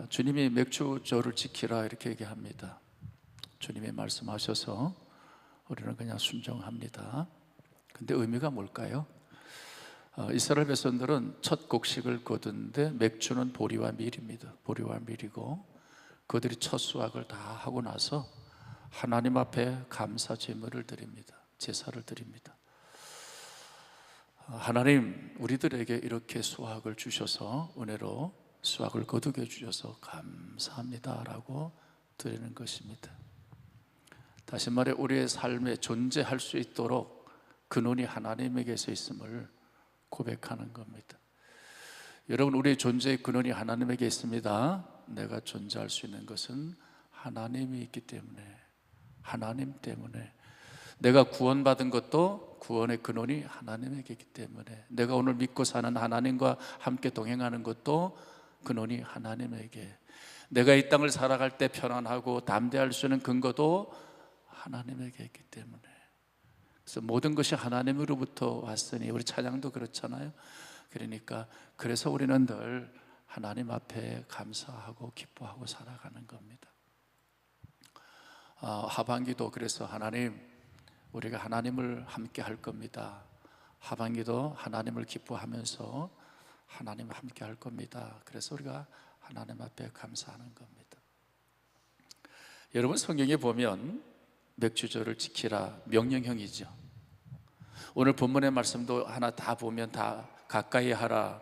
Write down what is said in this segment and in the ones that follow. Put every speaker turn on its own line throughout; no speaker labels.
주님이 맥주조를 지키라 이렇게 얘기합니다. 주님이 말씀하셔서 우리는 그냥 순종합니다. 근데 의미가 뭘까요? 이스라엘 백성들은 첫 곡식을 거두는데 맥주는 보리와 밀입니다. 보리와 밀이고 그들이 첫 수확을 다 하고 나서 하나님 앞에 감사 제물을 드립니다. 제사를 드립니다. 하나님, 우리들에게 이렇게 수확을 주셔서 은혜로 수확을 거두게 해주셔서 감사합니다 라고 드리는 것입니다. 다시 말해 우리의 삶에 존재할 수 있도록 근원이 하나님에게서 있음을 고백하는 겁니다. 여러분, 우리의 존재의 근원이 하나님에게 있습니다. 내가 존재할 수 있는 것은 하나님이 있기 때문에, 하나님 때문에, 내가 구원받은 것도 구원의 근원이 하나님에게 있기 때문에, 내가 오늘 믿고 사는 하나님과 함께 동행하는 것도 근원이 하나님에게, 내가 이 땅을 살아갈 때 편안하고 담대할 수 있는 근거도 하나님에게 있기 때문에, 그래서 모든 것이 하나님으로부터 왔으니, 우리 찬양도 그렇잖아요. 그러니까 그래서 우리는 늘 하나님 앞에 감사하고 기뻐하고 살아가는 겁니다. 하반기도 그래서 하나님, 우리가 하나님을 함께 할 겁니다. 하반기도 하나님을 기뻐하면서 하나님을 함께 할 겁니다. 그래서 우리가 하나님 앞에 감사하는 겁니다. 여러분, 성경에 보면 맥주조를 지키라 명령형이죠. 오늘 본문의 말씀도 하나 다 보면 다 가까이 하라,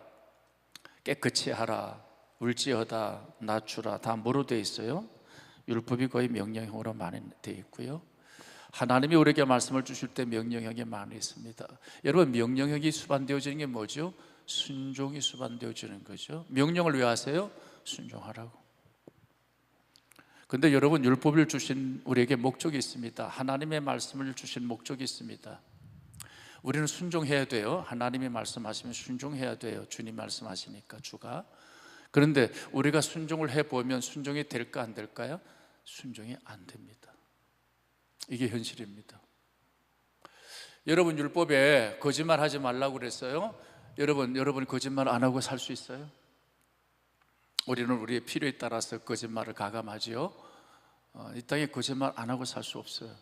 깨끗이 하라, 울지어다, 낮추라 다 뭐로 되어 있어요? 율법이 거의 명령형으로 많이 되어 있고요. 하나님이 우리에게 말씀을 주실 때 명령형이 많이 있습니다. 여러분, 명령형이 수반되어지는 게 뭐죠? 순종이 수반되어지는 거죠. 명령을 왜 하세요? 순종하라고. 근데 여러분, 율법을 주신 우리에게 목적이 있습니다. 하나님의 말씀을 주신 목적이 있습니다. 우리는 순종해야 돼요. 하나님이 말씀하시면 순종해야 돼요. 주님 말씀하시니까, 주가. 그런데 우리가 순종을 해보면 순종이 될까 안 될까요? 순종이 안 됩니다. 이게 현실입니다. 여러분, 율법에 거짓말 하지 말라고 그랬어요. 여러분 거짓말 안 하고 살 수 있어요? 우리는 우리의 필요에 따라서 거짓말을 가감하지요. 이 땅에 거짓말 안 하고 살 수 없어요.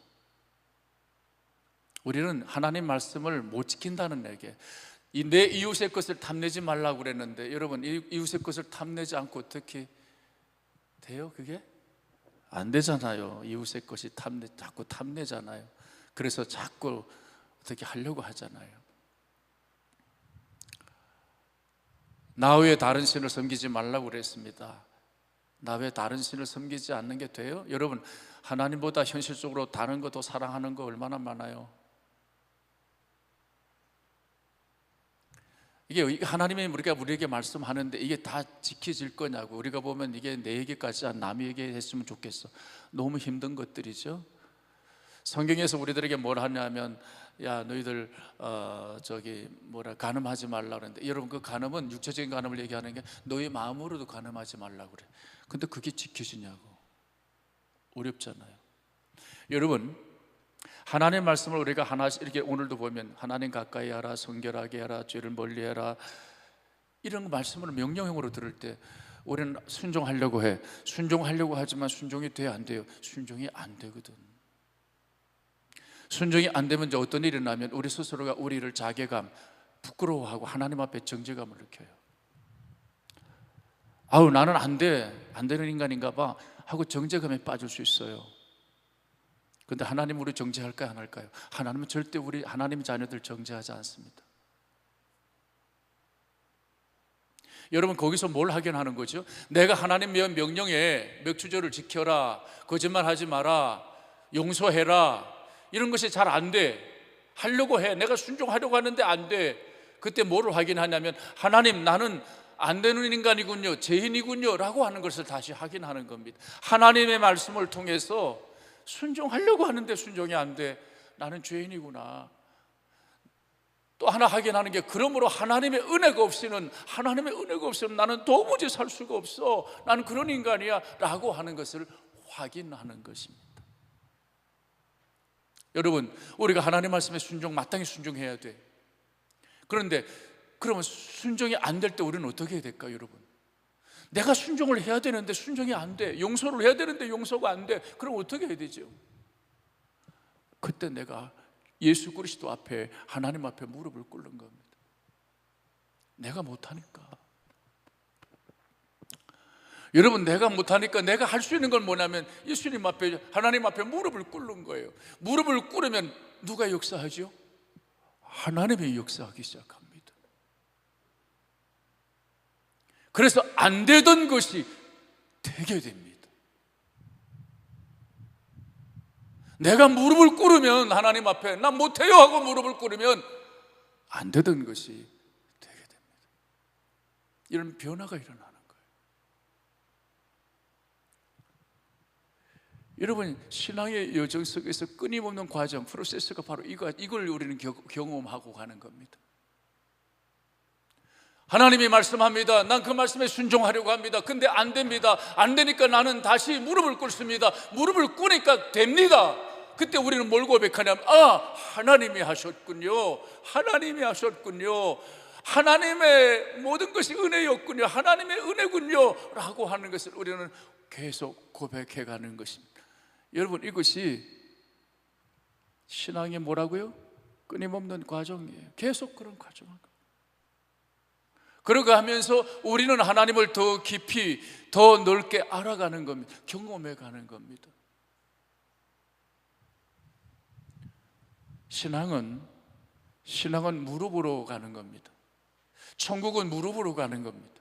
우리는 하나님 말씀을 못 지킨다는 얘기예요. 내 이웃의 것을 탐내지 말라고 그랬는데, 여러분, 이웃의 것을 탐내지 않고 어떻게 돼요? 그게 안 되잖아요. 이웃의 것이 자꾸 탐내잖아요. 그래서 자꾸 어떻게 하려고 하잖아요. 나 외에 다른 신을 섬기지 말라고 그랬습니다. 나 외에 다른 신을 섬기지 않는 게 돼요? 여러분, 하나님보다 현실적으로 다른 거 더 사랑하는 거 얼마나 많아요. 이게 하나님이 우리에게 말씀하는데 이게 다 지켜질 거냐고. 우리가 보면 이게 내 얘기까지 안 남에게 했으면 좋겠어. 너무 힘든 것들이죠. 성경에서 우리들에게 뭘 하냐면, 야, 너희들 간음하지 말라 그러는데, 여러분, 그 간음은 육체적인 간음을 얘기하는 게 너희 마음으로도 간음하지 말라고 그래. 근데 그게 지켜지냐고. 어렵잖아요. 여러분, 하나님의 말씀을 우리가 하나씩 이렇게 오늘도 보면 하나님 가까이 하라, 성결하게 하라, 죄를 멀리해라, 이런 말씀을 명령형으로 들을 때 우리는 순종하려고 해. 순종하려고 하지만 순종이 돼야 안 돼요? 순종이 안 되거든. 순종이 안 되면 이제 어떤 일이 나면 우리 스스로가 우리를 자괴감, 부끄러워하고 하나님 앞에 정죄감을 느껴요. 아우, 나는 안 되는 인간인가 봐 하고 정죄감에 빠질 수 있어요. 그런데 하나님 우리 정죄할까요, 안 할까요? 하나님은 절대 우리 하나님의 자녀들 정죄하지 않습니다. 여러분, 거기서 뭘 확인하는 거죠? 내가 하나님의 명령에 맥주조를 지켜라, 거짓말하지 마라, 용서해라, 이런 것이 잘 안 돼. 하려고 해. 내가 순종하려고 하는데 안 돼. 그때 뭐를 확인하냐면, 하나님, 나는 안 되는 인간이군요, 죄인이군요 라고 하는 것을 다시 확인하는 겁니다. 하나님의 말씀을 통해서 순종하려고 하는데 순종이 안 돼. 나는 죄인이구나. 또 하나 확인하는 게, 그러므로 하나님의 은혜가 없이는 나는 도무지 살 수가 없어. 나는 그런 인간이야 라고 하는 것을 확인하는 것입니다. 여러분, 우리가 하나님 말씀에 마땅히 순종해야 돼. 그런데 그러면 순종이 안 될 때 우리는 어떻게 해야 될까요, 여러분? 내가 순종을 해야 되는데 순종이 안 돼. 용서를 해야 되는데 용서가 안 돼. 그럼 어떻게 해야 되죠? 그때 내가 예수 그리스도 앞에, 하나님 앞에 무릎을 꿇는 겁니다. 내가 못하니까. 여러분, 내가 못하니까 내가 할 수 있는 건 뭐냐면 예수님 앞에, 하나님 앞에 무릎을 꿇는 거예요. 무릎을 꿇으면 누가 역사하죠? 하나님이 역사하기 시작합니다. 그래서 안 되던 것이 되게 됩니다. 내가 무릎을 꿇으면, 하나님 앞에 난 못해요 하고 무릎을 꿇으면 안 되던 것이 되게 됩니다. 이런 변화가 일어나는 거예요. 여러분, 신앙의 여정 속에서 끊임없는 과정, 프로세스가 바로 이걸 우리는 경험하고 가는 겁니다. 하나님이 말씀합니다. 난 그 말씀에 순종하려고 합니다. 근데 안 됩니다. 안 되니까 나는 다시 무릎을 꿇습니다. 무릎을 꿇으니까 됩니다. 그때 우리는 뭘 고백하냐면, 하나님이 하셨군요. 하나님이 하셨군요. 하나님의 모든 것이 은혜였군요. 하나님의 은혜군요 라고 하는 것을 우리는 계속 고백해 가는 것입니다. 여러분, 이것이 신앙의 뭐라고요? 끊임없는 과정이에요. 계속 그런 과정입니다. 그러고 하면서 우리는 하나님을 더 깊이, 더 넓게 알아가는 겁니다. 경험해 가는 겁니다. 신앙은 무릎으로 가는 겁니다. 천국은 무릎으로 가는 겁니다.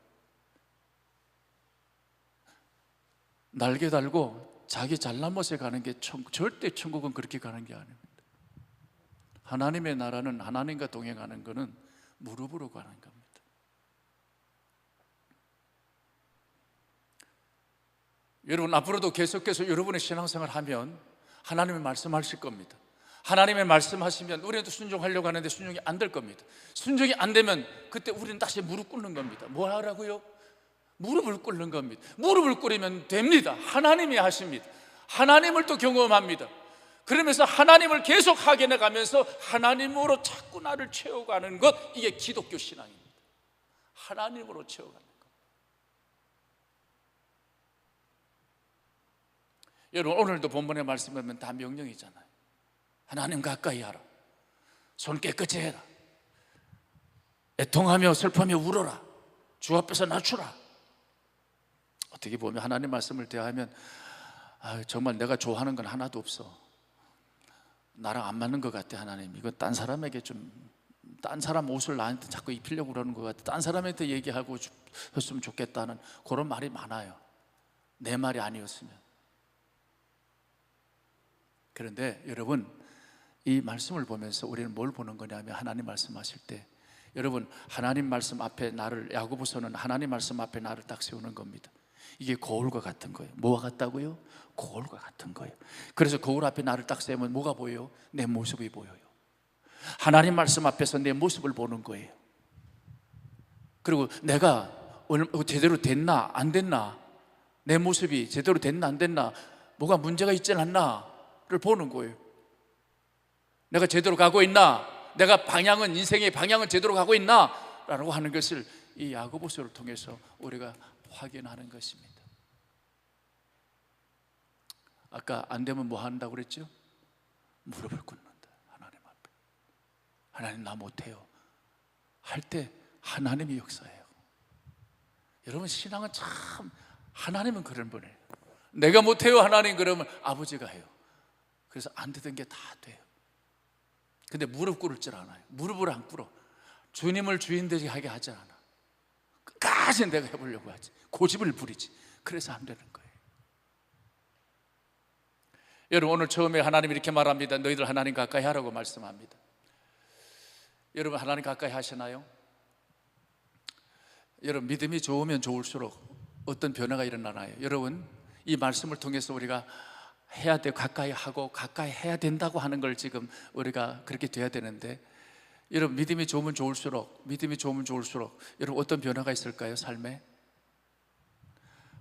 날개 달고 자기 잘나못에 가는 게 절대 천국은 그렇게 가는 게 아닙니다. 하나님의 나라는, 하나님과 동행하는 것은 무릎으로 가는 겁니다. 여러분, 앞으로도 계속해서 여러분의 신앙생활 하면 하나님의 말씀하실 겁니다. 하나님의 말씀하시면 우리도 순종하려고 하는데 순종이 안 될 겁니다. 순종이 안 되면 그때 우리는 다시 무릎 꿇는 겁니다. 뭐 하라고요? 무릎을 꿇는 겁니다. 무릎을 꿇으면 됩니다. 하나님이 하십니다. 하나님을 또 경험합니다. 그러면서 하나님을 계속 확인해 가면서 하나님으로 자꾸 나를 채워가는 것, 이게 기독교 신앙입니다. 하나님으로 채워가는 것. 여러분, 오늘도 본문의 말씀을 보면 다 명령이잖아요. 하나님 가까이 하라. 손 깨끗이 해라. 애통하며 슬퍼하며 울어라. 주 앞에서 낮추라. 어떻게 보면 하나님 말씀을 대하면 정말 내가 좋아하는 건 하나도 없어. 나랑 안 맞는 것 같아. 하나님, 이거 딴 사람에게 딴 사람 옷을 나한테 자꾸 입히려고 그러는 것 같아. 딴 사람한테 얘기하고 했으면 좋겠다는 그런 말이 많아요. 내 말이 아니었으면. 그런데 여러분, 이 말씀을 보면서 우리는 뭘 보는 거냐면, 하나님 말씀하실 때, 여러분, 하나님 말씀 앞에 나를, 야고보서는 하나님 말씀 앞에 나를 딱 세우는 겁니다. 이게 거울과 같은 거예요. 뭐와 같다고요? 거울과 같은 거예요. 그래서 거울 앞에 나를 딱 세우면 뭐가 보여요? 내 모습이 보여요. 하나님 말씀 앞에서 내 모습을 보는 거예요. 그리고 내가 제대로 됐나 안 됐나, 내 모습이 제대로 됐나 안 됐나, 뭐가 문제가 있지 않나를 보는 거예요. 내가 제대로 가고 있나, 내가 인생의 방향은 제대로 가고 있나 라고 하는 것을 이 야고보서를 통해서 우리가 확인하는 것입니다. 아까 안 되면 뭐 한다고 그랬죠? 무릎을 꿇는다. 하나님 앞에. 하나님, 나 못해요 할 때 하나님이 역사해요. 여러분, 신앙은 참, 하나님은 그런 분이에요. 내가 못해요 하나님, 그러면 아버지가 해요. 그래서 안 되던 게 다 돼요. 근데 무릎 꿇을 줄 아나요? 무릎을 안 꿇어. 주님을 주인 되게 하게 하지 않아. 끝까지 내가 해보려고 하지. 고집을 부리지. 그래서 안 되는 거예요. 여러분, 오늘 처음에 하나님 이렇게 말합니다. 너희들 하나님 가까이 하라고 말씀합니다. 여러분, 하나님 가까이 하시나요? 여러분, 믿음이 좋으면 좋을수록 어떤 변화가 일어나나요? 여러분, 이 말씀을 통해서 우리가 해야 돼, 가까이 하고 가까이 해야 된다고 하는 걸 지금 우리가 그렇게 돼야 되는데, 여러분, 믿음이 좋으면 좋을수록 여러분, 어떤 변화가 있을까요? 삶에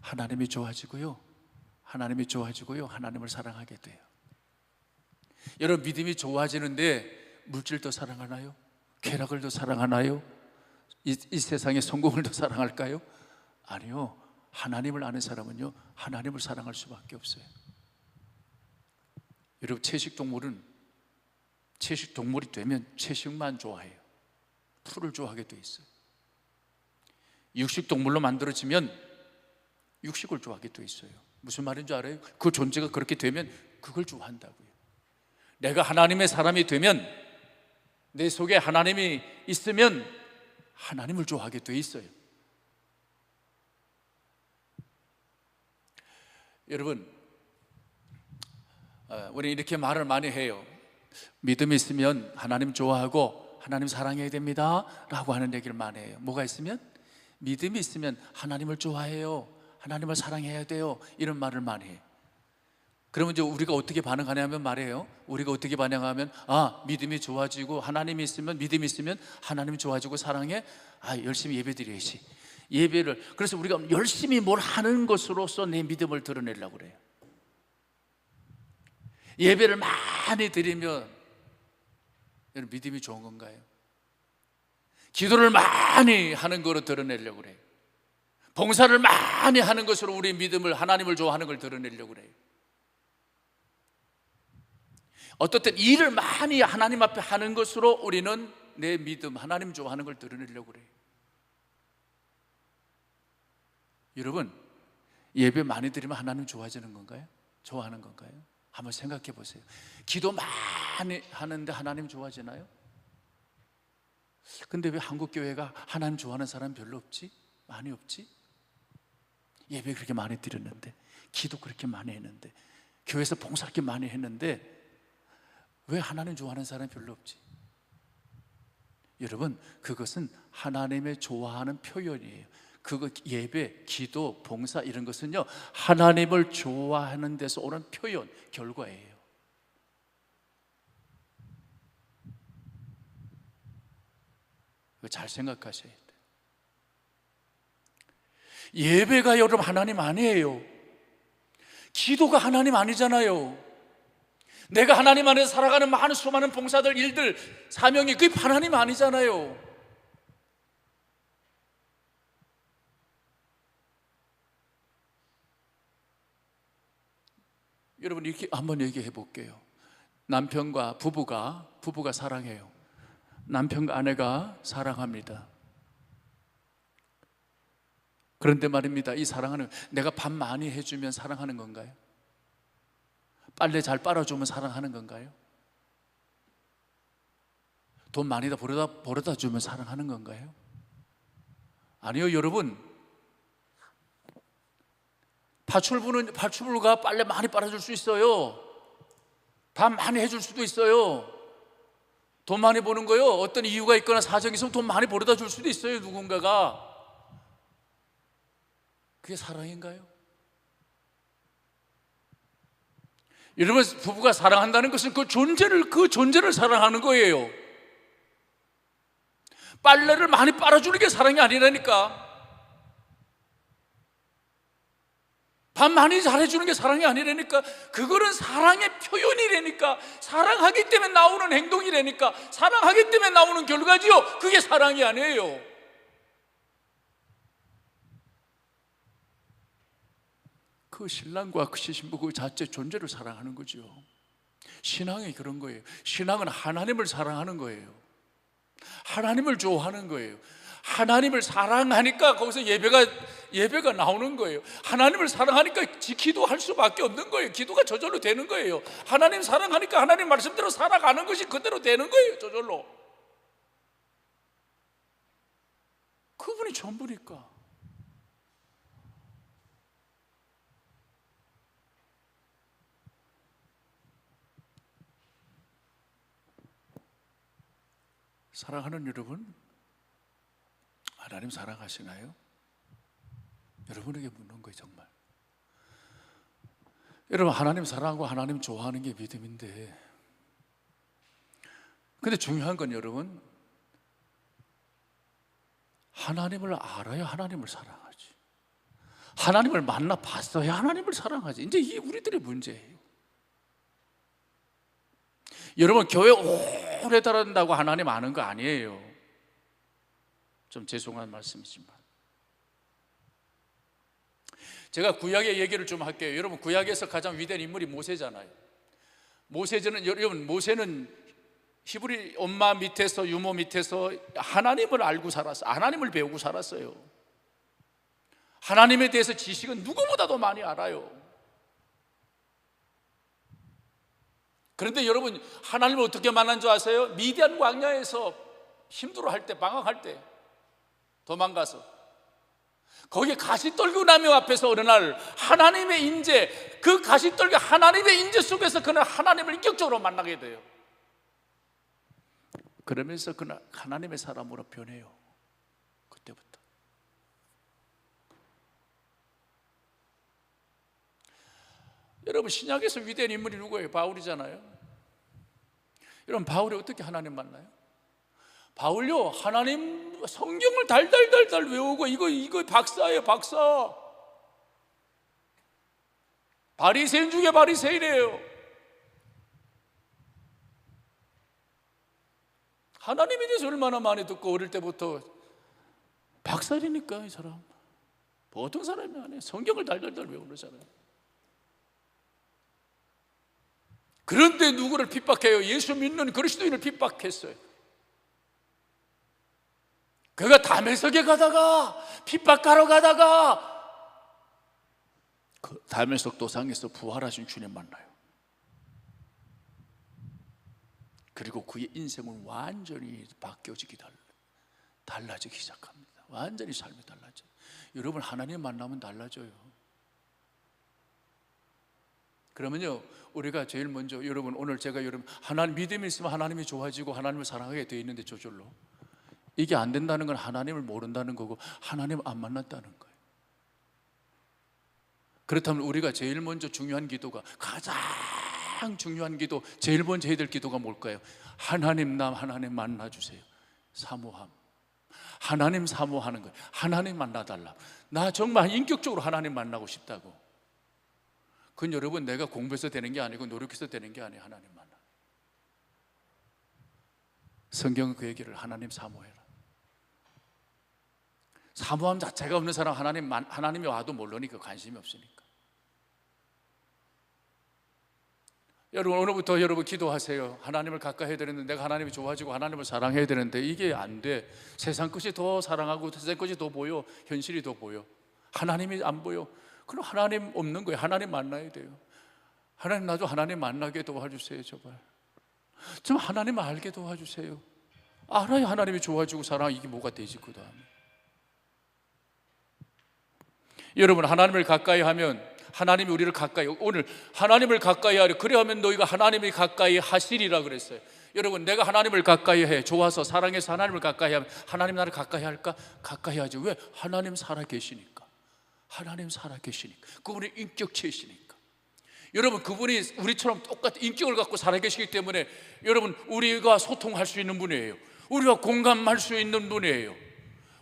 하나님이 좋아지고요, 하나님을 사랑하게 돼요. 여러분, 믿음이 좋아지는데 물질도 사랑하나요? 쾌락을 더 사랑하나요? 이 세상의 성공을 더 사랑할까요? 아니요. 하나님을 아는 사람은요, 하나님을 사랑할 수밖에 없어요. 여러분, 채식동물이 되면 채식만 좋아해요. 풀을 좋아하게 돼 있어요. 육식동물로 만들어지면 육식을 좋아하게 돼 있어요. 무슨 말인지 알아요? 그 존재가 그렇게 되면 그걸 좋아한다고요. 내가 하나님의 사람이 되면, 내 속에 하나님이 있으면 하나님을 좋아하게 돼 있어요. 여러분, 우리 이렇게 말을 많이 해요. 믿음이 있으면 하나님 좋아하고 하나님 사랑해야 됩니다 라고 하는 얘기를 많이 해요. 뭐가 있으면? 믿음이 있으면 하나님을 좋아해요, 하나님을 사랑해야 돼요, 이런 말을 많이 해요. 그러면 이제 우리가 어떻게 반응하냐면 말이에요, 우리가 어떻게 반응하면, 믿음이 좋아지고 하나님이 있으면, 믿음이 있으면 하나님이 좋아지고 사랑해, 열심히 예배드려야지. 예배를, 그래서 우리가 열심히 뭘 하는 것으로서 내 믿음을 드러내려고 그래요. 예배를 많이 드리면 여러분, 믿음이 좋은 건가요? 기도를 많이 하는 거로 드러내려고 그래요. 봉사를 많이 하는 것으로 우리 믿음을, 하나님을 좋아하는 걸 드러내려고 그래요. 어떨 땐 일을 많이 하나님 앞에 하는 것으로 우리는 내 믿음, 하나님 좋아하는 걸 드러내려고 그래요. 여러분, 예배 많이 드리면 하나님 좋아지는 건가요? 좋아하는 건가요? 한번 생각해 보세요. 기도 많이 하는데 하나님 좋아지나요? 근데 왜 한국 교회가 하나님 좋아하는 사람 별로 없지? 많이 없지? 예배 그렇게 많이 드렸는데, 기도 그렇게 많이 했는데, 교회에서 봉사 그렇게 많이 했는데 왜 하나님 좋아하는 사람이 별로 없지? 여러분, 그것은 하나님의 좋아하는 표현이에요. 그거 예배, 기도, 봉사 이런 것은요, 하나님을 좋아하는 데서 오는 표현, 결과예요. 잘 생각하셔야 돼요. 예배가 여러분 하나님 아니에요. 기도가 하나님 아니잖아요. 내가 하나님 안에서 살아가는 많은 수많은 봉사들, 일들, 사명이 그게 하나님 아니잖아요. 여러분, 이렇게 한번 얘기해 볼게요. 남편과 부부가 사랑해요. 남편과 아내가 사랑합니다. 그런데 말입니다, 이 사랑하는, 내가 밥 많이 해주면 사랑하는 건가요? 빨래 잘 빨아주면 사랑하는 건가요? 돈 많이 벌어다 주면 사랑하는 건가요? 아니요, 여러분. 파출부가 빨래 많이 빨아줄 수 있어요. 밥 많이 해줄 수도 있어요. 돈 많이 버는 거요, 어떤 이유가 있거나 사정이 있으면 돈 많이 벌어다 줄 수도 있어요, 누군가가. 그게 사랑인가요? 여러분, 부부가 사랑한다는 것은 그 존재를 사랑하는 거예요. 빨래를 많이 빨아주는 게 사랑이 아니라니까. 밥 많이 잘해주는 게 사랑이 아니라니까. 그거는 사랑의 표현이라니까. 사랑하기 때문에 나오는 행동이라니까. 사랑하기 때문에 나오는 결과지요. 그게 사랑이 아니에요. 그 신랑과 그 신부 그 자체 존재를 사랑하는 거죠. 신앙이 그런 거예요. 신앙은 하나님을 사랑하는 거예요. 하나님을 좋아하는 거예요. 하나님을 사랑하니까 거기서 예배가 나오는 거예요. 하나님을 사랑하니까 기도할 수밖에 없는 거예요. 기도가 저절로 되는 거예요. 하나님 사랑하니까 하나님 말씀대로 살아가는 것이 그대로 되는 거예요. 저절로. 그분이 전부니까. 사랑하는 여러분, 하나님 사랑하시나요? 여러분에게 묻는 거예요, 정말. 여러분, 하나님 사랑하고 하나님 좋아하는 게 믿음인데, 근데 중요한 건 여러분, 하나님을 알아야 하나님을 사랑하지. 하나님을 만나 봤어야 하나님을 사랑하지. 이제 이게 우리들의 문제예요. 여러분, 교회 오래 다닌다고 하나님 아는 거 아니에요. 좀 죄송한 말씀이지만, 제가 구약의 얘기를 좀 할게요. 여러분, 구약에서 가장 위대한 인물이 모세잖아요. 모세는 히브리 엄마 밑에서, 유모 밑에서 하나님을 알고 살았어요. 하나님을 배우고 살았어요. 하나님에 대해서 지식은 누구보다도 많이 알아요. 그런데 여러분, 하나님을 어떻게 만난 줄 아세요? 미디안 광야에서 힘들어할 때, 방황할 때 도망가서 거기에 가시떨기나무 앞에서 어느 날 하나님의 인재, 그 가시떨기 하나님의 인재 속에서 그는 하나님을 인격적으로 만나게 돼요. 그러면서 그는 하나님의 사람으로 변해요. 그때부터. 여러분, 신약에서 위대한 인물이 누구예요? 바울이잖아요. 여러분, 바울이 어떻게 하나님 만나요? 바울요, 하나님 성경을 달달달달 외우고 이거 박사예요, 박사. 바리새인 중에 바리새인이에요. 하나님에 대해서 얼마나 많이 듣고 어릴 때부터 박사이니까 이 사람 보통 사람이 아니에요. 성경을 달달달 외우는 사람. 그런데 누구를 핍박해요? 예수 믿는 그리스도인을 핍박했어요. 그가 다메섹에 가다가 핍박하러 가다가 그 다메섹 도상에서 부활하신 주님 만나요. 그리고 그의 인생은 완전히 바뀌어지기 달라지기 시작합니다. 완전히 삶이 달라져요. 여러분, 하나님 만나면 달라져요. 그러면요, 우리가 제일 먼저, 여러분, 오늘 제가 여러분 하나님 믿음이 있으면 하나님이 좋아지고 하나님을 사랑하게 되어 있는데 저절로 이게 안 된다는 건 하나님을 모른다는 거고 하나님을 안 만났다는 거예요. 그렇다면 우리가 제일 먼저 중요한 기도가, 가장 중요한 기도, 제일 먼저 해야 될 기도가 뭘까요? 하나님 만나주세요. 사모함. 하나님 사모하는 거예요. 하나님 만나달라. 나 정말 인격적으로 하나님 만나고 싶다고. 그건 여러분, 내가 공부해서 되는 게 아니고 노력해서 되는 게 아니에요. 하나님 만나. 성경은 그 얘기를, 하나님 사모해라. 사모함 자체가 없는 사람 하나님이 와도 모르니까, 관심이 없으니까. 여러분, 오늘부터 여러분 기도하세요. 하나님을 가까이 해야 되는데, 내가 하나님이 좋아지고 하나님을 사랑해야 되는데 이게 안 돼. 세상 것이 더 사랑하고 세상 것이 더 보여. 현실이 더 보여. 하나님이 안 보여. 그럼 하나님 없는 거예요. 하나님 만나야 돼요. 하나님, 나도 하나님 만나게 도와주세요. 제발 좀 하나님 알게 도와주세요. 알아야 하나님이 좋아지고 사랑, 이게 뭐가 되지 그 다음에. 여러분, 하나님을 가까이 하면 하나님이 우리를 가까이, 오늘 하나님을 가까이 하려, 그래야면 너희가 하나님이 가까이 하시리라 그랬어요. 여러분, 내가 하나님을 가까이 해, 좋아서 사랑해서 하나님을 가까이 하면 하나님 나를 가까이 할까? 가까이 하지. 왜? 하나님 살아 계시니까. 하나님 살아 계시니까. 그분이 인격체이시니까. 여러분, 그분이 우리처럼 똑같은 인격을 갖고 살아 계시기 때문에 여러분, 우리가 소통할 수 있는 분이에요. 우리가 공감할 수 있는 분이에요.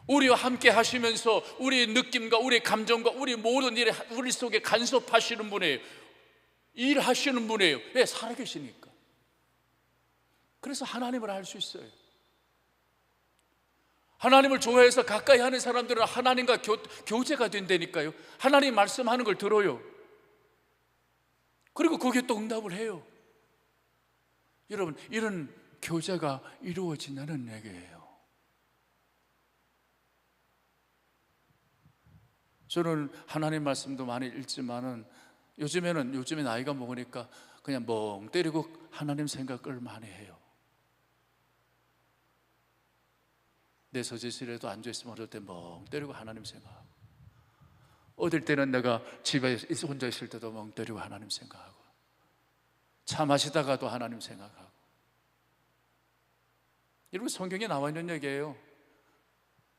우리와 함께 하시면서 우리의 느낌과 우리의 감정과 우리 모든 일에 우리 속에 간섭하시는 분이에요. 일하시는 분이에요. 왜? 살아계시니까. 그래서 하나님을 알 수 있어요. 하나님을 좋아해서 가까이 하는 사람들은 하나님과 교제가 된다니까요. 하나님 말씀하는 걸 들어요. 그리고 거기에 또 응답을 해요. 여러분, 이런 교제가 이루어진다는 얘기예요. 저는 하나님 말씀도 많이 읽지만은 요즘에 나이가 먹으니까 그냥 멍 때리고 하나님 생각을 많이 해요. 내 서재실에도 앉아있으면 어떨 때 멍 때리고 하나님 생각하고, 어떨 때는 내가 집에 혼자 있을 때도 멍 때리고 하나님 생각하고, 차 마시다가도 하나님 생각하고. 여러분, 성경에 나와 있는 얘기예요.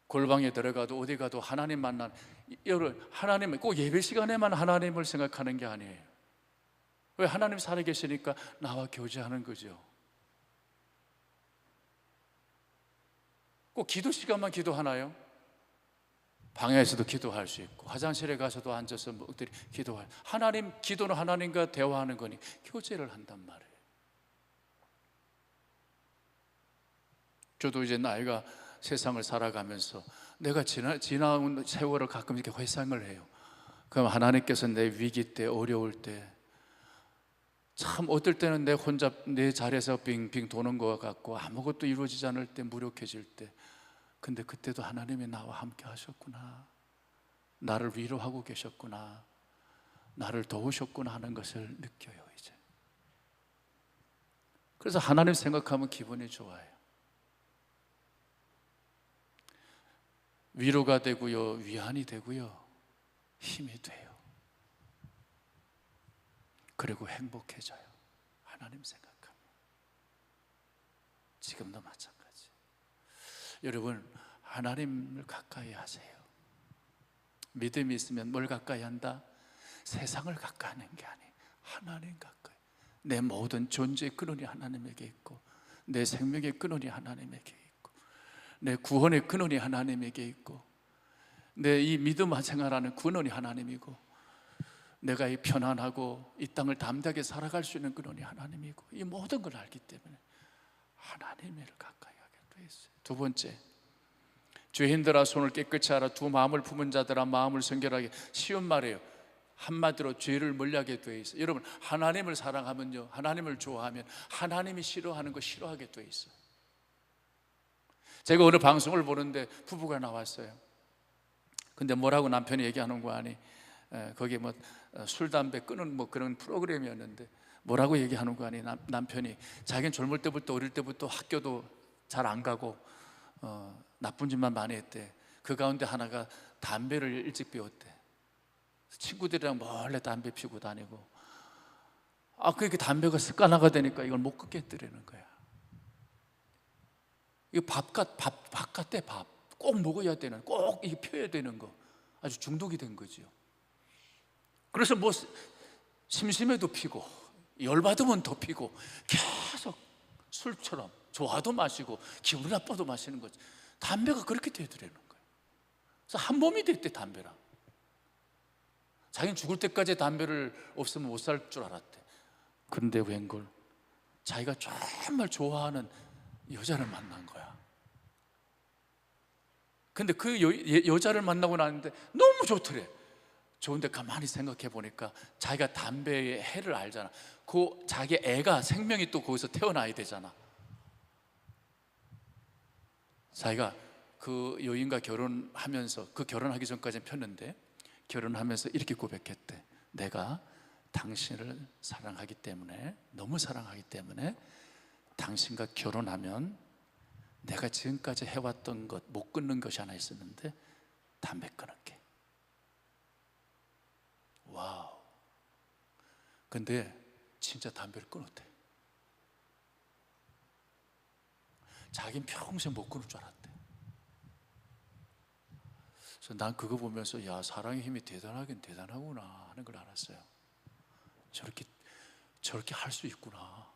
골방에 들어가도 어디 가도 하나님 만난, 여러분, 하나님 꼭 예배 시간에만 하나님을 생각하는 게 아니에요. 왜? 하나님 살아계시니까 나와 교제하는 거죠. 꼭 기도 시간만 기도하나요? 방에서도 기도할 수 있고 화장실에 가서도 앉아서 뭐들이 기도할. 하나님, 기도는 하나님과 대화하는 거니 교제를 한단 말이에요. 저도 이제 나이가 세상을 살아가면서 내가 지나온 세월을 가끔 이렇게 회상을 해요. 그럼 하나님께서 내 위기 때, 어려울 때, 참 어떨 때는 내 혼자 내 자리에서 빙빙 도는 것 같고 아무것도 이루어지지 않을 때, 무력해질 때, 근데 그때도 하나님이 나와 함께 하셨구나, 나를 위로하고 계셨구나, 나를 도우셨구나 하는 것을 느껴요 이제. 그래서 하나님 생각하면 기분이 좋아요. 위로가 되고요, 위안이 되고요, 힘이 돼요. 그리고 행복해져요. 하나님 생각하면. 지금도 마찬가지. 여러분, 하나님을 가까이 하세요. 믿음이 있으면 뭘 가까이 한다? 세상을 가까이 하는 게 아니에요. 하나님 가까이. 내 모든 존재의 근원이 하나님에게 있고, 내 생명의 근원이 하나님에게 있고, 내 구원의 근원이 하나님에게 있고, 내 이 믿음 생활하는 근원이 하나님이고, 내가 이 편안하고 이 땅을 담대하게 살아갈 수 있는 근원이 하나님이고, 이 모든 걸 알기 때문에 하나님을 가까이 하게 돼 있어요. 두 번째, 죄인들아 손을 깨끗이 하라. 두 마음을 품은 자들아 마음을 성결하게. 쉬운 말이에요. 한마디로 죄를 멀리하게 돼 있어요. 여러분, 하나님을 사랑하면요, 하나님을 좋아하면 하나님이 싫어하는 거 싫어하게 돼 있어요. 제가 어느 방송을 보는데 부부가 나왔어요. 근데 뭐라고 남편이 얘기하는 거 아니? 거기 뭐 술 담배 끊는 뭐 그런 프로그램이었는데 뭐라고 얘기하는 거 아니? 남편이 자기는 젊을 때부터, 어릴 때부터 학교도 잘 안 가고 나쁜 짓만 많이 했대. 그 가운데 하나가 담배를 일찍 피웠대. 친구들이랑 몰래 담배 피우고 다니고, 그렇게 담배가 습관화가 되니까 이걸 못 끊겠더라는 거야. 이거 밥 같대. 밥 꼭 먹어야 되는, 꼭 이게 펴야 되는 거, 아주 중독이 된 거지요. 그래서 뭐 심심해도 피고, 열받으면 더 피고, 계속 술처럼 좋아도 마시고 기분 나빠도 마시는 거지. 담배가 그렇게 되더라는 거예요. 그래서 한 몸이 됐대, 담배랑. 자기는 죽을 때까지 담배를 없으면 못 살 줄 알았대. 그런데 웬걸, 자기가 정말 좋아하는 여자를 만난 거야. 근데 그 여자를 만나고 나는데 너무 좋더래. 좋은데 가만히 생각해 보니까 자기가 담배의 해를 알잖아. 그 자기 애가, 생명이 또 거기서 태어나야 되잖아. 자기가 그 여인과 결혼하면서, 그 결혼하기 전까지는 폈는데 결혼하면서 이렇게 고백했대. 내가 당신을 사랑하기 때문에, 너무 사랑하기 때문에 당신과 결혼하면 내가 지금까지 해왔던 것, 못 끊는 것이 하나 있었는데 담배 끊을게. 와우. 근데 진짜 담배를 끊었대. 자기는 평생 못 끊을 줄 알았대. 그래서 난 그거 보면서, 야, 사랑의 힘이 대단하긴 대단하구나 하는 걸 알았어요. 저렇게 할 수 있구나.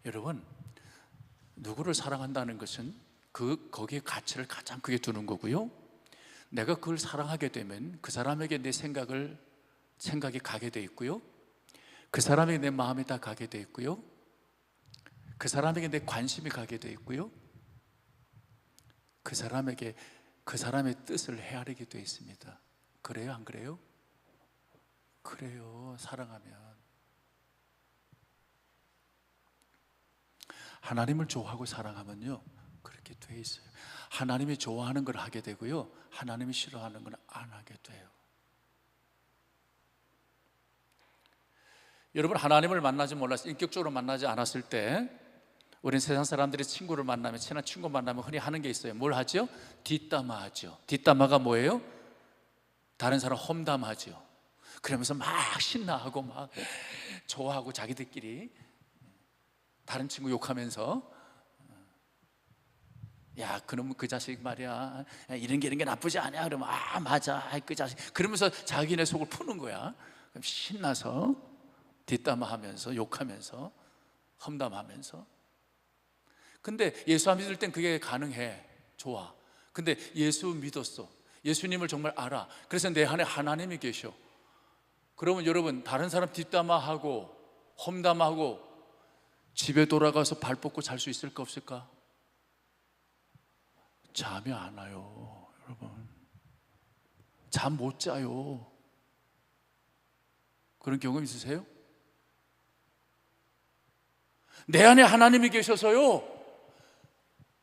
여러분, 누구를 사랑한다는 것은 거기에 가치를 가장 크게 두는 거고요, 내가 그걸 사랑하게 되면 그 사람에게 내 생각이 가게 돼 있고요, 그 사람에게 내 마음이 다 가게 돼 있고요, 그 사람에게 내 관심이 가게 돼 있고요, 그 사람의 뜻을 헤아리게 돼 있습니다. 그래요, 안 그래요? 그래요. 사랑하면. 하나님을 좋아하고 사랑하면요, 그렇게 돼 있어요. 하나님이 좋아하는 걸 하게 되고요, 하나님이 싫어하는 건 안 하게 돼요. 여러분, 하나님을 만나지 몰랐을, 인격적으로 만나지 않았을 때 우리는 세상 사람들이 친구를 만나면, 친한 친구 만나면 흔히 하는 게 있어요. 뭘 하죠? 뒷담화 하죠. 뒷담화가 뭐예요? 다른 사람 험담하죠. 그러면서 막 신나하고 막 좋아하고, 자기들끼리 다른 친구 욕하면서, 야, 그놈 그 자식 말이야, 이런 게 나쁘지 않냐. 그러면 맞아, 그 자식. 그러면서 자기네 속을 푸는 거야. 그럼 신나서 뒷담화하면서, 욕하면서, 험담하면서. 근데 예수 안 믿을 땐 그게 가능해. 좋아. 근데 예수 믿었어. 예수님을 정말 알아. 그래서 내 안에 하나님이 계셔. 그러면 여러분, 다른 사람 뒷담화하고 험담하고 집에 돌아가서 발 뻗고 잘 수 있을까 없을까? 잠이 안 와요. 여러분, 잠 못 자요. 그런 경험 있으세요? 내 안에 하나님이 계셔서요,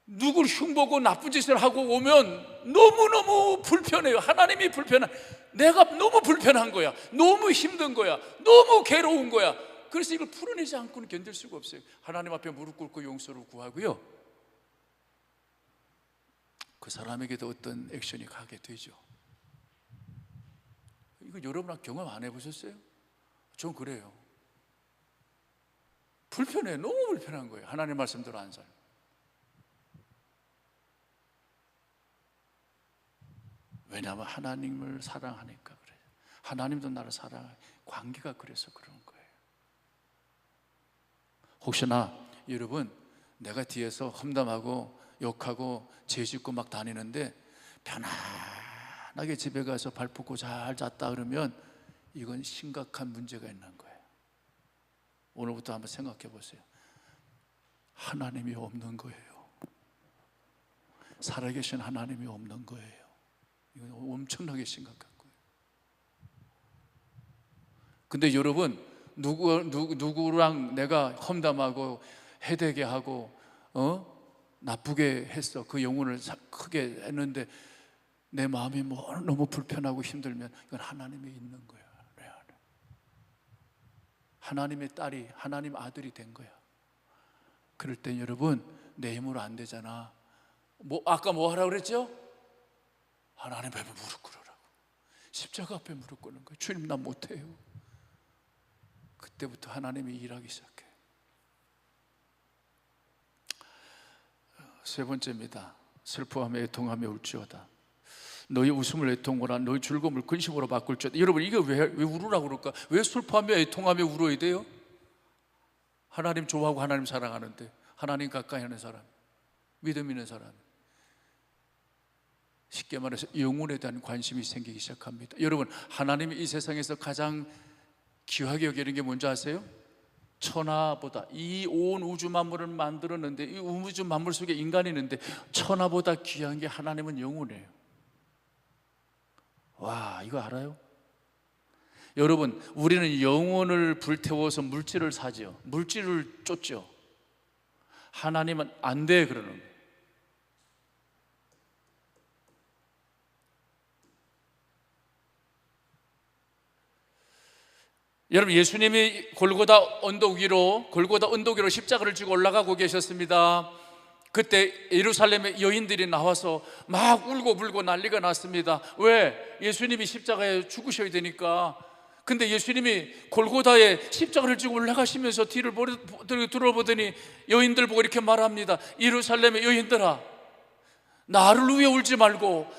누굴 흉보고 나쁜 짓을 하고 오면 너무너무 불편해요. 하나님이 내가 너무 불편한 거야. 너무 힘든 거야. 너무 괴로운 거야. 그래서 이걸 풀어내지 않고는 견딜 수가 없어요. 하나님 앞에 무릎 꿇고 용서를 구하고요, 그 사람에게도 어떤 액션이 가게 되죠. 이거 여러분 경험 안 해보셨어요? 전 그래요. 불편해. 너무 불편한 거예요. 하나님 말씀대로 안 살고. 왜냐하면 하나님을 사랑하니까 그래요. 하나님도 나를 사랑해. 관계가 그래서 그런 거예요. 혹시나 여러분, 내가 뒤에서 험담하고 욕하고 죄짓고 막 다니는데 편안하게 집에 가서 발 뻗고 잘 잤다 그러면 이건 심각한 문제가 있는 거예요. 오늘부터 한번 생각해 보세요. 하나님이 없는 거예요. 살아계신 하나님이 없는 거예요. 이건 엄청나게 심각한 거예요. 근데 여러분, 누구랑 내가 험담하고 해대게 하고 나쁘게 했어. 그 영혼을 크게 했는데 내 마음이 너무 불편하고 힘들면 이건 하나님이 있는 거야. 하나님의 딸이 하나님 아들이 된 거야. 그럴 땐 여러분, 내 힘으로 안 되잖아. 아까 뭐 하라고 그랬죠? 하나님 앞에 무릎 꿇으라고. 십자가 앞에 무릎 꿇는 거예요. 주님, 나 못해요. 그때부터 하나님이 일하기 시작해요. 세 번째입니다. 슬퍼하며 애통하며 울지어다. 너희 웃음을 애통하라. 너희 즐거움을 근심으로 바꿀지어다. 여러분, 이게 왜 울으라고 그럴까? 왜 슬퍼하며 애통하며 울어야 돼요? 하나님 좋아하고 하나님 사랑하는데, 하나님 가까이 하는 사람, 믿음 있는 사람, 쉽게 말해서 영혼에 대한 관심이 생기기 시작합니다. 여러분, 하나님이 이 세상에서 가장 귀하게 여기는 게 뭔지 아세요? 천하보다, 이 온 우주 만물을 만들었는데, 이 우주 만물 속에 인간이 있는데 천하보다 귀한 게 하나님은 영혼이에요. 와, 이거 알아요? 여러분, 우리는 영혼을 불태워서 물질을 사죠. 물질을 쫓죠. 하나님은 안 돼 그러는 거예요. 여러분, 예수님이 골고다 언덕 위로 십자가를 지고 올라가고 계셨습니다. 그때 예루살렘의 여인들이 나와서 막 울고 불고 난리가 났습니다. 왜? 예수님이 십자가에 죽으셔야 되니까. 근데 예수님이 골고다에 십자가를 지고 올라가시면서 뒤를 돌아보더니 여인들 보고 이렇게 말합니다. 예루살렘의 여인들아, 나를 위해 울지 말고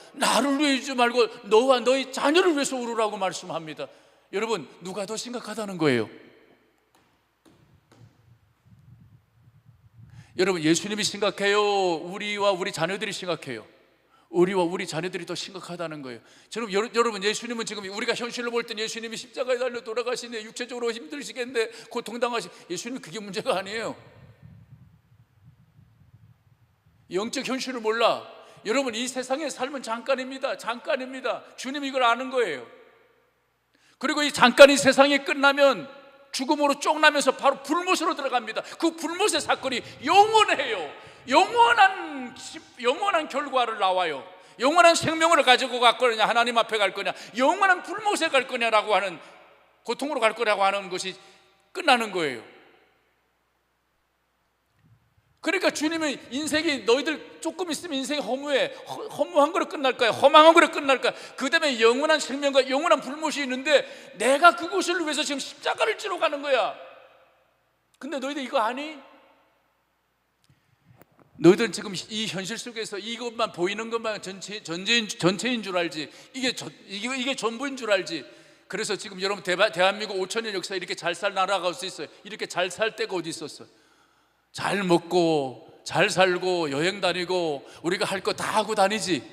너와 너희 자녀를 위해서 울으라고 말씀합니다. 여러분, 누가 더 심각하다는 거예요? 여러분, 예수님이 심각해요? 우리와 우리 자녀들이 심각해요? 우리와 우리 자녀들이 더 심각하다는 거예요. 여러분, 예수님은 지금 우리가 현실로 볼 땐 예수님이 십자가에 달려 돌아가시네, 육체적으로 힘드시겠네, 고통당하시, 예수님 그게 문제가 아니에요. 영적 현실을 몰라. 여러분, 이 세상의 삶은 잠깐입니다. 주님이 이걸 아는 거예요. 그리고 이 잠깐이 세상이 끝나면 죽음으로 쫑나면서 바로 불못으로 들어갑니다. 그 불못의 사건이 영원해요. 영원한 결과를 나와요. 영원한 생명을 가지고 갈 거냐, 하나님 앞에 갈 거냐, 영원한 불못에 갈 거냐라고 하는, 고통으로 갈 거라고 하는 것이 끝나는 거예요. 그러니까 주님은 인생이, 너희들 조금 있으면 인생이 허무한 거로 끝날 거야. 허망한 거로 끝날 거야. 그 다음에 영원한 생명과 영원한 불못이 있는데 내가 그것을 위해서 지금 십자가를 지러 가는 거야. 근데 너희들 이거 아니? 너희들은 지금 이 현실 속에서 이것만 보이는 것만 전체인 줄 알지. 이게 전부인 줄 알지. 그래서 지금 여러분, 대한민국 5천년 역사에 이렇게 잘 살 나라가 어디 있어요? 이렇게 잘 살 때가 어디 있었어? 잘 먹고 잘 살고 여행 다니고 우리가 할 거 다 하고 다니지.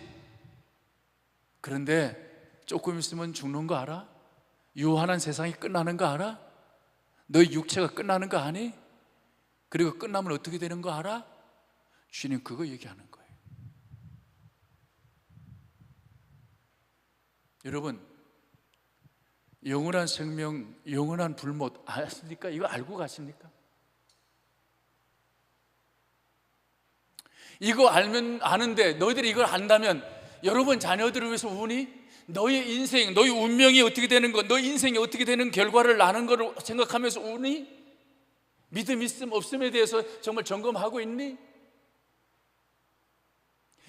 그런데 조금 있으면 죽는 거 알아? 유한한 세상이 끝나는 거 알아? 너희 육체가 끝나는 거 아니? 그리고 끝나면 어떻게 되는 거 알아? 주님 그거 얘기하는 거예요. 여러분, 영원한 생명, 영원한 불못 아십니까? 이거 알고 가십니까? 이거 아는데 너희들이 이걸 안다면 여러분 자녀들을 위해서 우니? 너의 인생, 너의 운명이 어떻게 되는 것, 너의 인생이 어떻게 되는 결과를 아는 것을 생각하면서 우니? 믿음 있음 없음에 대해서 정말 점검하고 있니?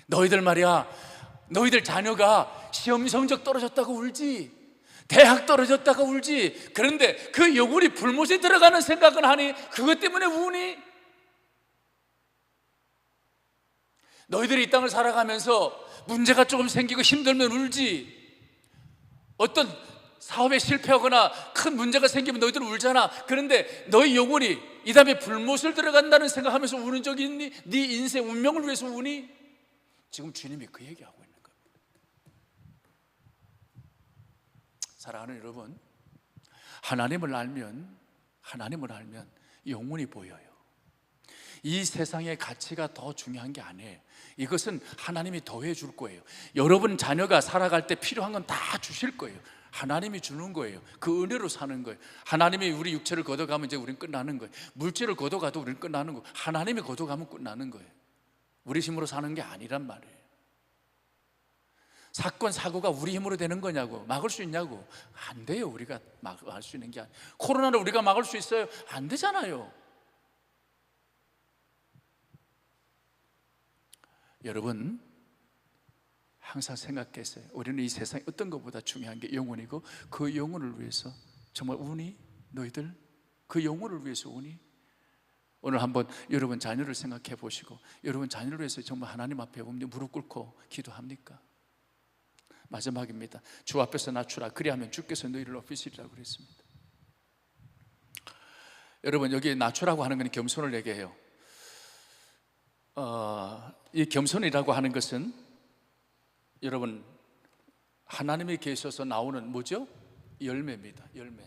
너희들 말이야, 너희들 자녀가 시험 성적 떨어졌다고 울지, 대학 떨어졌다고 울지. 그런데 그 영혼이 불못에 들어가는 생각은 하니? 그것 때문에 우니? 너희들이 이 땅을 살아가면서 문제가 조금 생기고 힘들면 울지. 어떤 사업에 실패하거나 큰 문제가 생기면 너희들은 울잖아. 그런데 너희 영혼이 이 다음에 불못을 들어간다는 생각하면서 우는 적이 있니? 네 인생 운명을 위해서 우니? 지금 주님이 그 얘기하고 있는 겁니다. 사랑하는 여러분, 하나님을 알면 영혼이 보여요. 이 세상의 가치가 더 중요한 게 아니에요. 이것은 하나님이 더해 줄 거예요. 여러분 자녀가 살아갈 때 필요한 건 다 주실 거예요. 하나님이 주는 거예요. 그 은혜로 사는 거예요. 하나님이 우리 육체를 걷어가면 이제 우리는 끝나는 거예요. 물질을 걷어가도 우리는 끝나는 거예요. 하나님이 걷어가면 끝나는 거예요. 우리 힘으로 사는 게 아니란 말이에요. 사건 사고가 우리 힘으로 되는 거냐고, 막을 수 있냐고. 안 돼요. 우리가 막을 수 있는 게 아니에요. 코로나를 우리가 막을 수 있어요? 안 되잖아요. 여러분, 항상 생각했어요. 우리는 이 세상에 어떤 것보다 중요한 게 영혼이고, 그 영혼을 위해서 정말 우니? 너희들 그 영혼을 위해서 우니? 오늘 한번 여러분 자녀를 생각해 보시고, 여러분 자녀를 위해서 정말 하나님 앞에 무릎 꿇고 기도합니까? 마지막입니다. 주 앞에서 낮추라, 그리하면 주께서 너희를 높이시리라고 그랬습니다. 여러분, 여기 낮추라고 하는 건 겸손을 얘기해요. 이 겸손이라고 하는 것은 여러분 하나님이 계셔서 나오는 뭐죠? 열매입니다. 열매.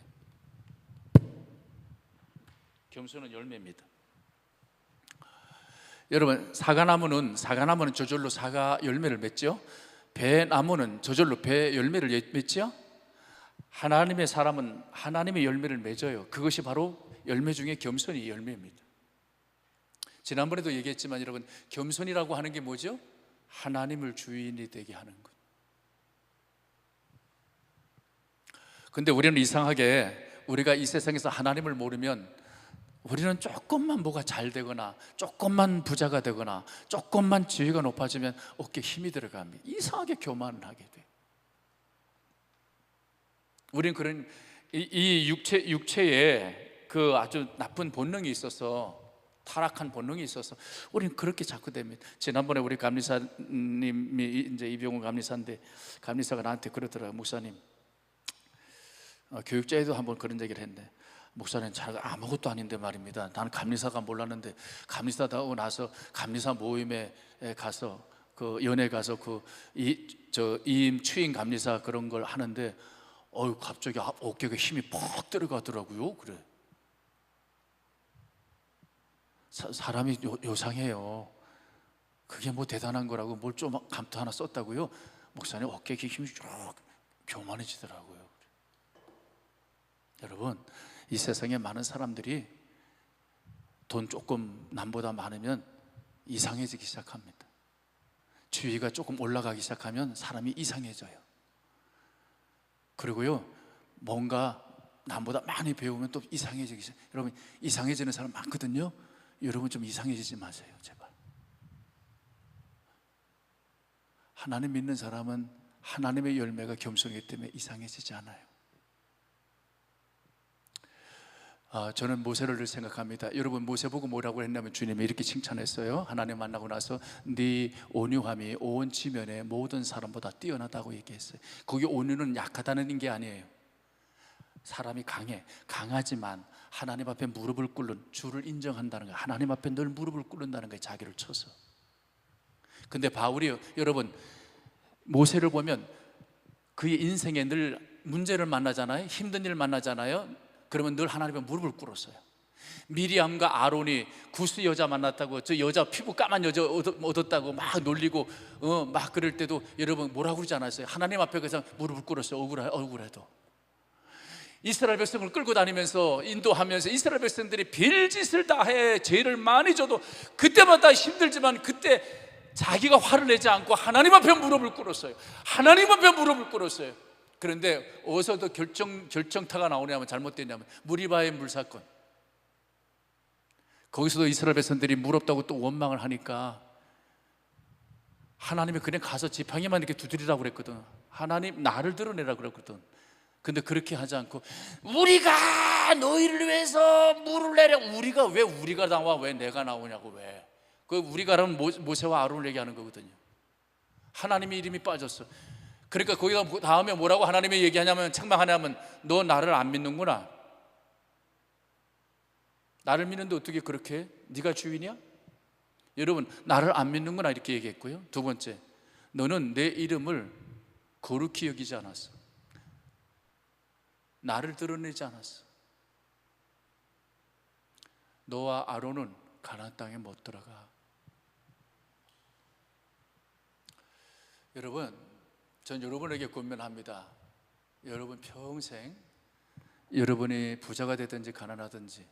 겸손은 열매입니다. 여러분, 사과나무는 저절로 사과 열매를 맺죠. 배나무는 저절로 배 열매를 맺죠. 하나님의 사람은 하나님의 열매를 맺어요. 그것이 바로 열매 중에 겸손이 열매입니다. 지난번에도 얘기했지만 여러분, 겸손이라고 하는 게 뭐죠? 하나님을 주인이 되게 하는 것. 근데 우리는 이상하게 우리가 이 세상에서 하나님을 모르면 우리는 조금만 뭐가 잘 되거나 조금만 부자가 되거나 조금만 지위가 높아지면 어깨에 힘이 들어갑니다. 이상하게 교만을 하게 돼. 우리는 그런 이 육체에 그 아주 나쁜 본능이 있어서, 타락한 본능이 있어서 우리는 그렇게 자꾸 됩니다. 지난번에 우리 감리사님이 이제 이병훈 감리사인데, 감리사가 나한테 그러더라고요. 목사님, 교육자에도 한번 그런 얘기를 했는데, 목사님 잘 아무것도 아닌데 말입니다. 나는 감리사가 몰랐는데 감리사 하고 나서 감리사 모임에 가서 그 연회 가서 이임 추임 감리사 그런 걸 하는데 갑자기 어깨가 힘이 퍽 들어가더라고요. 그래. 사람이 요상해요. 그게 뭐 대단한 거라고 뭘 좀 감투 하나 썼다고요? 목사님 어깨에 힘이 쭉 교만해지더라고요. 여러분, 이 세상에 많은 사람들이 돈 조금 남보다 많으면 이상해지기 시작합니다. 지위가 조금 올라가기 시작하면 사람이 이상해져요. 그리고요, 뭔가 남보다 많이 배우면 또 이상해지기 시작. 여러분, 이상해지는 사람 많거든요. 여러분 좀 이상해지지 마세요, 제발. 하나님 믿는 사람은 하나님의 열매가 겸손이기 때문에 이상해지지 않아요. 저는 모세를 늘 생각합니다. 여러분, 모세 보고 뭐라고 했냐면 주님이 이렇게 칭찬했어요. 하나님 만나고 나서 네 온유함이 온 지면의 모든 사람보다 뛰어나다고 얘기했어요. 거기 온유는 약하다는 게 아니에요. 사람이 강하지만 하나님 앞에 무릎을 꿇는, 주를 인정한다는 거예요. 하나님 앞에 늘 무릎을 꿇는다는 거예요. 자기를 쳐서. 근데 바울이 여러분, 모세를 보면 그의 인생에 늘 문제를 만나잖아요. 힘든 일을 만나잖아요. 그러면 늘 하나님 앞에 무릎을 꿇었어요. 미리암과 아론이 구스 여자 만났다고, 저 여자 피부 까만 여자 얻었다고 막 놀리고 막 그럴 때도 여러분 뭐라고 그러지 않았어요? 하나님 앞에 그냥 무릎을 꿇었어요. 억울해도. 이스라엘 백성을 끌고 다니면서 인도하면서 이스라엘 백성들이 별짓을 다 해 죄를 많이 져도 그때마다 힘들지만 그때 자기가 화를 내지 않고 하나님 앞에 무릎을 꿇었어요. 하나님 앞에 무릎을 꿇었어요. 그런데 어디서 더 결정타가 나오냐면, 잘못됐냐면 무리바의 물사건, 거기서도 이스라엘 백성들이 무럽다고 또 원망을 하니까 하나님이 그냥 가서 지팡이만 이렇게 두드리라고 그랬거든. 하나님 나를 드러내라고 그랬거든. 근데 그렇게 하지 않고 우리가 너희를 위해서 물을 내려. 우리가 나와? 왜 내가 나오냐고. 왜? 그 우리가라면 모세와 아론을 얘기하는 거거든요. 하나님의 이름이 빠졌어. 그러니까 거기가 다음에 뭐라고 하나님이 얘기하냐면, 책망하냐면, 너 나를 안 믿는구나. 나를 믿는데 어떻게 그렇게 해? 네가 주인이야? 여러분, 나를 안 믿는구나 이렇게 얘기했고요. 두 번째, 너는 내 이름을 거룩히 여기지 않았어. 나를 드러내지 않았어. 너와 아론은 가나안 땅에 못 들어가. 여러분, 전 여러분에게 권면합니다. 여러분 평생 여러분이 부자가 되든지 가난하든지,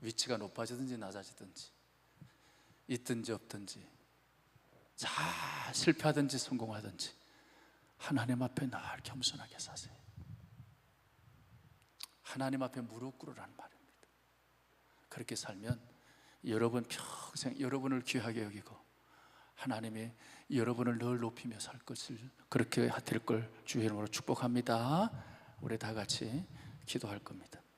위치가 높아지든지 낮아지든지, 있든지 없든지, 잘 실패하든지 성공하든지, 하나님 앞에 늘 겸손하게 사세요. 하나님 앞에 무릎 꿇으라는 말입니다. 그렇게 살면 여러분 평생 여러분을 귀하게 여기고 하나님이 여러분을 늘 높이며 살 것을, 그렇게 될 걸 주의 이름으로 축복합니다. 우리 다 같이 기도할 겁니다.